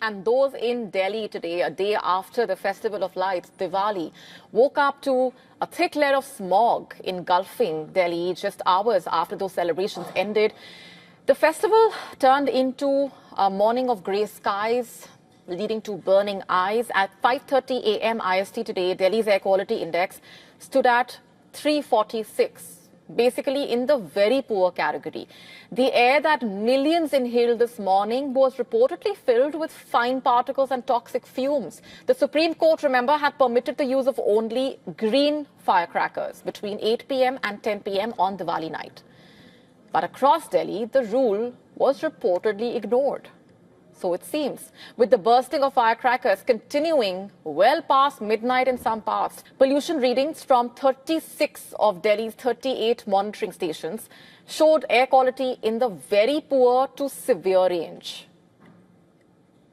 And those in Delhi today, a day after the Festival of Lights, Diwali, woke up to a thick layer of smog engulfing Delhi just hours after those celebrations ended. The festival turned into a morning of grey skies, leading to burning eyes. At 5:30 a.m. IST today, Delhi's air quality index stood at 346. Basically in the very poor category. The air that millions inhaled this morning was reportedly filled with fine particles and toxic fumes. The Supreme Court, remember, had permitted the use of only green firecrackers between 8 p.m. and 10 p.m. on Diwali night. But across Delhi, the rule was reportedly ignored. So it seems, with the bursting of firecrackers continuing well past midnight in some parts. Pollution readings from 36 of Delhi's 38 monitoring stations showed air quality in the very poor to severe range.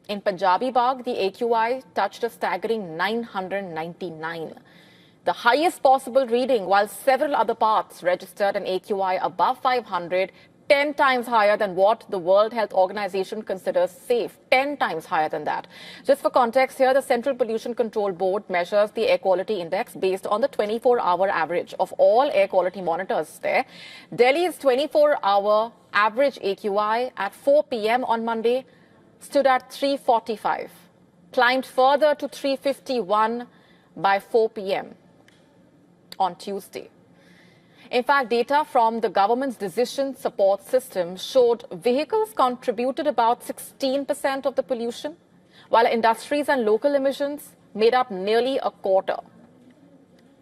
In Punjabi Bagh, the AQI touched a staggering 999. The highest possible reading, while several other parts registered an AQI above 500, 10 times higher than what the World Health Organization considers safe, 10 times higher than that. Just for context here, the Central Pollution Control Board measures the air quality index based on the 24-hour average of all air quality monitors there. Delhi's 24-hour average AQI at 4 p.m. on Monday stood at 345, climbed further to 351 by 4 p.m. on Tuesday. In fact, data from the government's decision support system showed vehicles contributed about 16% of the pollution, while industries and local emissions made up nearly a quarter.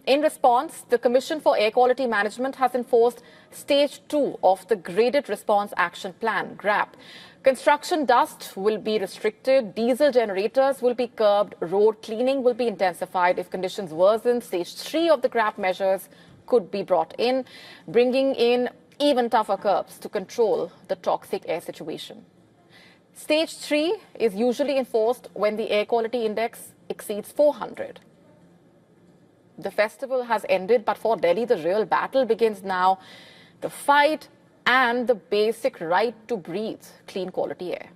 In response, the Commission for Air Quality Management has enforced Stage 2 of the Graded Response Action Plan, GRAP. Construction dust will be restricted, diesel generators will be curbed, road cleaning will be intensified. If conditions worsen, Stage 3 of the GRAP measures could be brought in, bringing in even tougher curbs to control the toxic air situation. Stage 3 is usually enforced when the air quality index exceeds 400. The festival has ended, but for Delhi, the real battle begins now. The fight and the basic right to breathe clean quality air.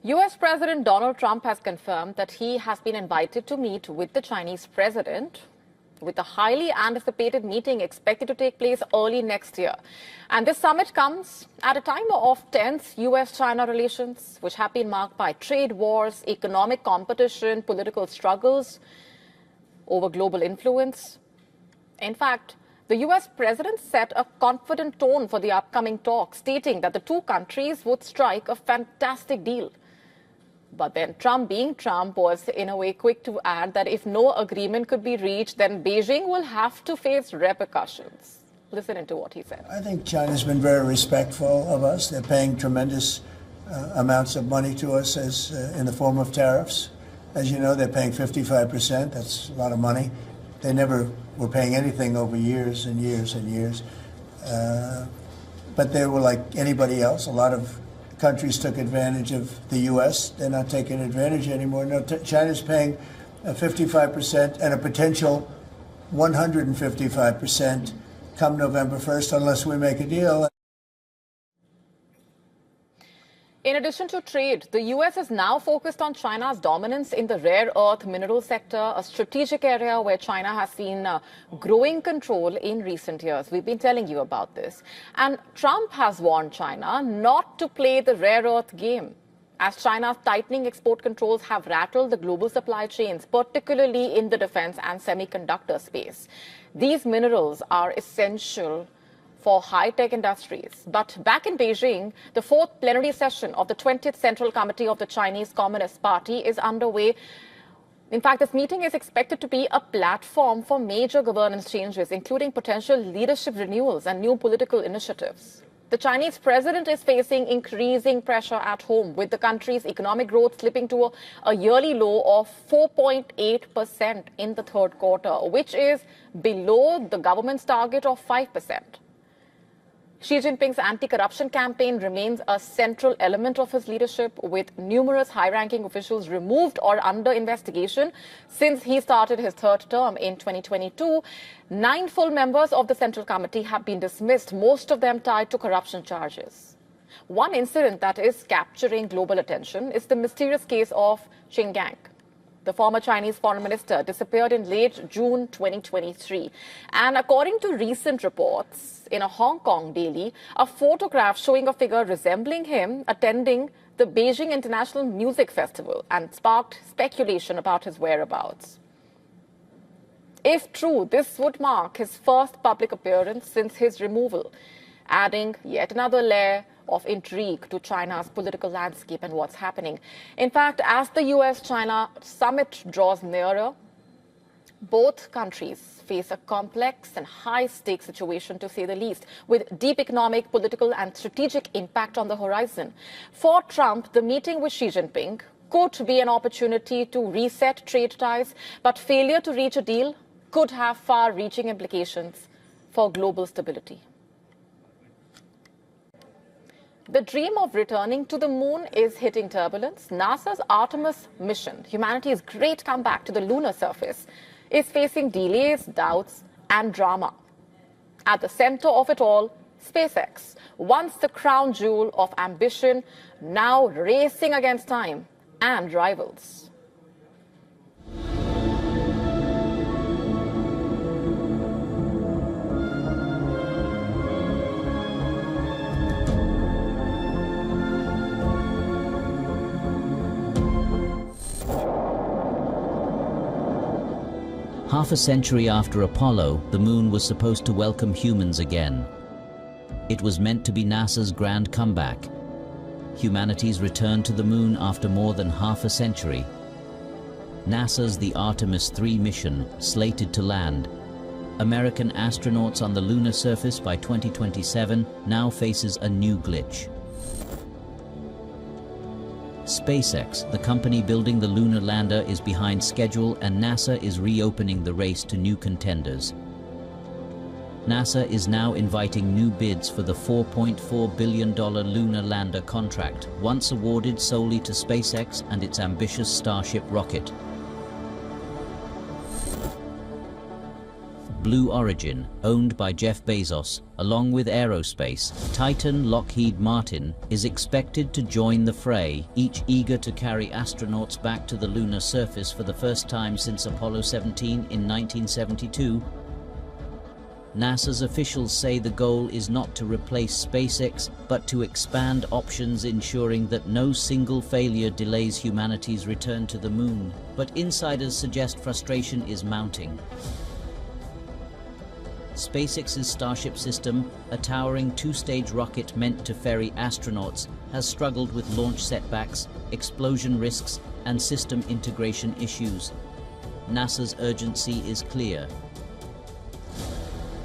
US President Donald Trump has confirmed that he has been invited to meet with the Chinese president, with a highly anticipated meeting expected to take place early next year. And this summit comes at a time of tense US-China relations, which have been marked by trade wars, economic competition, political struggles over global influence. In fact, the US president set a confident tone for the upcoming talks, stating that the two countries would strike a fantastic deal. But then Trump, being Trump, was in a way quick to add that if no agreement could be reached, then Beijing will have to face repercussions. Listen into what he said. I think China's been very respectful of us. They're paying tremendous amounts of money to us as in the form of tariffs. As you know, they're paying 55%. That's a lot of money. They never were paying anything over years and years and years. But they were like anybody else. A lot of countries took advantage of the U.S. They're not taking advantage anymore. No, China's paying 55% and a potential 155% come November 1st unless we make a deal. In addition to trade, the U.S. is now focused on China's dominance in the rare earth mineral sector, a strategic area where China has seen growing control in recent years. We've been telling you about this. And Trump has warned China not to play the rare earth game, as China's tightening export controls have rattled the global supply chains, particularly in the defense and semiconductor space. These minerals are essential for high-tech industries. But back in Beijing, the fourth plenary session of the 20th Central Committee of the Chinese Communist Party is underway. In fact, this meeting is expected to be a platform for major governance changes, including potential leadership renewals and new political initiatives. The Chinese president is facing increasing pressure at home, with the country's economic growth slipping to a yearly low of 4.8% in the third quarter, which is below the government's target of 5%. Xi Jinping's anti-corruption campaign remains a central element of his leadership, with numerous high-ranking officials removed or under investigation since he started his third term in 2022. 9 full members of the Central Committee have been dismissed, most of them tied to corruption charges. One incident that is capturing global attention is the mysterious case of Xinjiang. The former Chinese foreign minister disappeared in late June 2023. And according to recent reports in a Hong Kong daily, a photograph showing a figure resembling him attending the Beijing International Music Festival and sparked speculation about his whereabouts. If true, this would mark his first public appearance since his removal, adding yet another layer of intrigue to China's political landscape and what's happening. In fact, as the US-China summit draws nearer, both countries face a complex and high-stakes situation, to say the least, with deep economic, political and strategic impact on the horizon. For Trump, the meeting with Xi Jinping could be an opportunity to reset trade ties, but failure to reach a deal could have far-reaching implications for global stability. The dream of returning to the moon is hitting turbulence. NASA's Artemis mission, humanity's great comeback to the lunar surface, is facing delays, doubts, and drama. At the center of it all, SpaceX, once the crown jewel of ambition, now racing against time and rivals. Half a century after Apollo, the moon was supposed to welcome humans again. It was meant to be NASA's grand comeback. Humanity's return to the moon after more than half a century. NASA's the Artemis 3 mission, slated to land. American astronauts on the lunar surface by 2027 now faces a new glitch. SpaceX, the company building the lunar lander, is behind schedule, and NASA is reopening the race to new contenders. NASA is now inviting new bids for the $4.4 billion lunar lander contract, once awarded solely to SpaceX and its ambitious Starship rocket. Blue Origin, owned by Jeff Bezos, along with aerospace, Titan Lockheed Martin, is expected to join the fray, each eager to carry astronauts back to the lunar surface for the first time since Apollo 17 in 1972. NASA's officials say the goal is not to replace SpaceX, but to expand options, ensuring that no single failure delays humanity's return to the moon. But insiders suggest frustration is mounting. SpaceX's Starship system, a towering 2-stage rocket meant to ferry astronauts, has struggled with launch setbacks, explosion risks, and system integration issues. NASA's urgency is clear.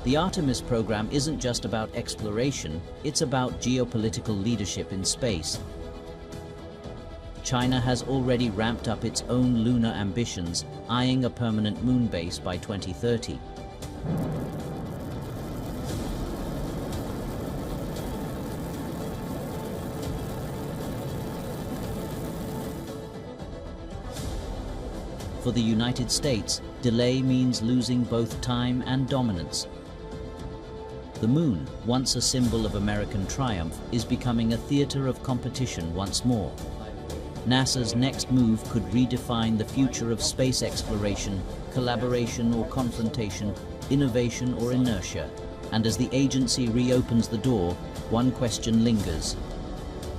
The Artemis program isn't just about exploration, it's about geopolitical leadership in space. China has already ramped up its own lunar ambitions, eyeing a permanent moon base by 2030. For the United States, delay means losing both time and dominance. The moon, once a symbol of American triumph, is becoming a theater of competition once more. NASA's next move could redefine the future of space exploration, collaboration or confrontation, innovation or inertia. And as the agency reopens the door, one question lingers.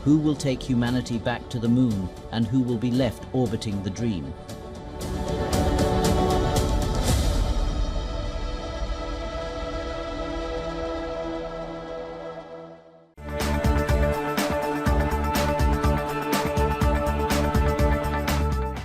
Who will take humanity back to the moon, and who will be left orbiting the dream?